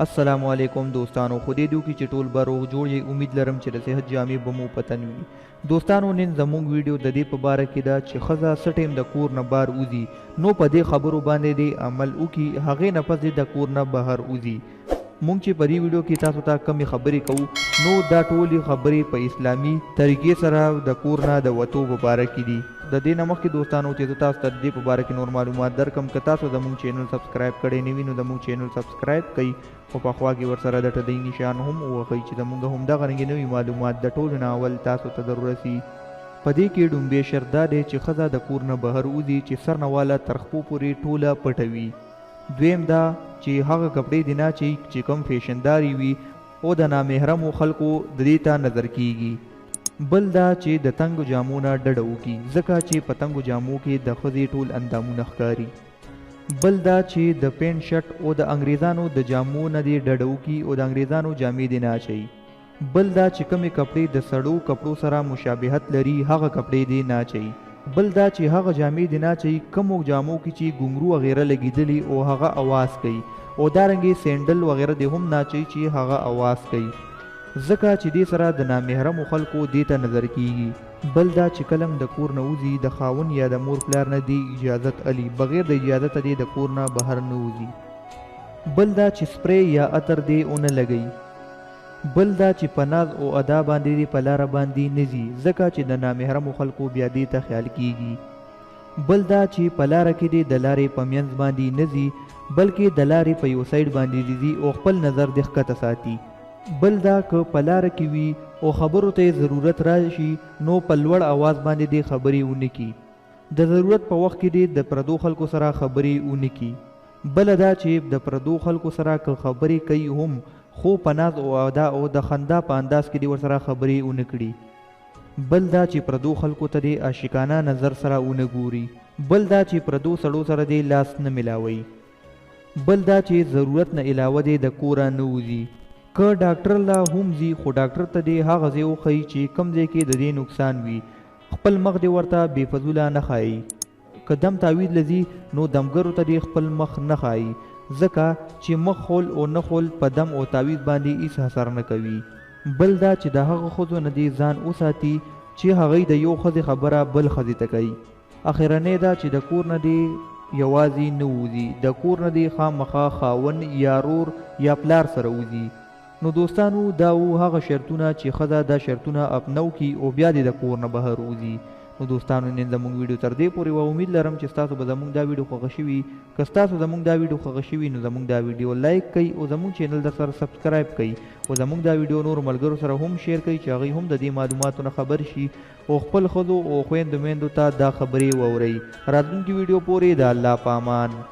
السلام علیکم دوستانو، خدای دې وکړي چې ټول به روغ جوړ یې. امید لرم چې د صحت جامې به مو په تن وي. دوستانو، نن زموږ ویډیو د دې په باره کې ده چې ښځه څه ټیم د کور نه بار وځي، نو په دې خبرو باندې دې عمل وکړي، هغې نه پس دې د کور نه بهر وځي. مونږ چې په دې ویډیو کې تاسو ته کمې خبرې کوو، نو دا ټولې خبرې په اسلامي طریقې سره د کور نه د وتو په باره کې دي. د دې نه مخکې دوستانو چې زه تاسو ته د دې په باره کې نور معلومات درکم، که تاسو زموږ چینل سبسکرایب کړی نه وي نو زموږ چینل سبسکرایب کړئ او په خوا کې ورسره د ټلۍ نشان هم ووهئ چې زموږ همدغه رنګې نوي معلومات د ټولو نه اول تاسو ته در ورسي. په دې کې ډومبی شرط دا دی چې ښځه د کور نه بهر وځي چې سر نه واله تر خپو پورې ټوله پټوي. دویم دا چې هغه کپړې دي نه چې کوم فیشنداري وي او د نامحرمو خلکو د دې ته نظر کیږي. بل دا چې د تنګو جامو نه ډډه وکړي، ځکه چې په تنګو جامو کې د ښځې ټول اندامونه ښکاري. بل دا چې د پینټ شرټ او د انګریزانو د جامو نه دې ډډه وکړي او د انګریزانو جامې دې نه اچوي. بل دا چې کومې کپړې د سړو کپړو سره مشابهت لري، هغه کپړې دې نه اچوي. بل دا چې هغه جامې دې نه اچوي کومو جامو کې چې ګونګرو وغیره لګېدلي او هغه اواز کوي، او دارنګې سینډل وغیره دې هم نه اچوي چې هغه اواز کوي، ځکه چې دې سره د نامحرمو خلکو دې ته نظر کیږي. بل دا چې کلم د کور نه وځي د خاون یا د مور پلار نه دی اجازت علي، بغیر د اجازت دې د کور نه بهر نه وځي. بل دا چې سپری یا عطر دې ونه لګوي. بل دا چې په ناز او ادا باندې دې په لاره باندې نه ځي، ځکه چې د نامحرمو خلکو بیا دې ته خیال کیږي. بل دا چې په لاره کې دې د لارې په منځ باندې نه ځي، بلکې د لارې په یو سایډ باندې ځي او خپل نظر دې ښکته ساتي. بل دا که په لاره کې وي او خبرو ته ضرورت راشي نو په لوړ آواز باندې دې خبرې ونه کړي. د ضرورت په وخت کې دې د پردو خلکو سره خبرې ونه کړي. بل دا چې د پردو خلکو سره که خبرې کوي هم، خو په ناز او ادا او د خندا په انداز کې دې ورسره خبرې ونه کړي. بل دا چې پردو خلکو ته دې عاشقانه نظر سره ونه ګوري. بل دا چې پردو سړو سره دې لاس نه ملاوي. بل دا چې ضرورت نه علاوه دې د کوره نه وځي. که ډاکټر لا هم ځي خو ډاکټر ته دې هغه ځای وښیي چې کوم ځای کې د دې نقصان وي. خپل مخ دې ورته بې فضوله نه ښایي. که دم تعویض لځي نو دمګرو ته دې خپل مخ نه ښایي، ځکه چې مخ خول او نه خول په دم او تعویض باندې هیڅ اثر نه کوي. بل دا چې د هغه ښځو نه دې ځان وساتي چې هغوی د یو ښځې خبره بل ښځې ته کوي. اخرنی دا چې د کور نه دې یوازې نه وځي، د کور نه دې خامخا خاون یا رور یا پلار سره وځي. نو دوستانو، دا و هغه شرطونه چې ښځه دا شرطونه اپنو کی او بیا دې د کور نه بهر وځي. نو دوستانو، نن زموږ ویډیو تر دې پورې و. امید لرم چې ستاسو به زموږ دا ویډیو خوښه شوي. که ستاسو زموږ دا ویډیو خوښه شوي نو زموږ دا ویډیو لایک کړئ او زموږ چینل در سره سبسکرایب کړئ او زموږ دا ویډیو نور ملګرو سره هم شیر کړئ چې هغوی هم د دې معلوماتو نه خبر شي او خپل ښځو او خویندو میندو ته دا خبرې واورئ. راتلونکي ویډیو پورې د الله په امان.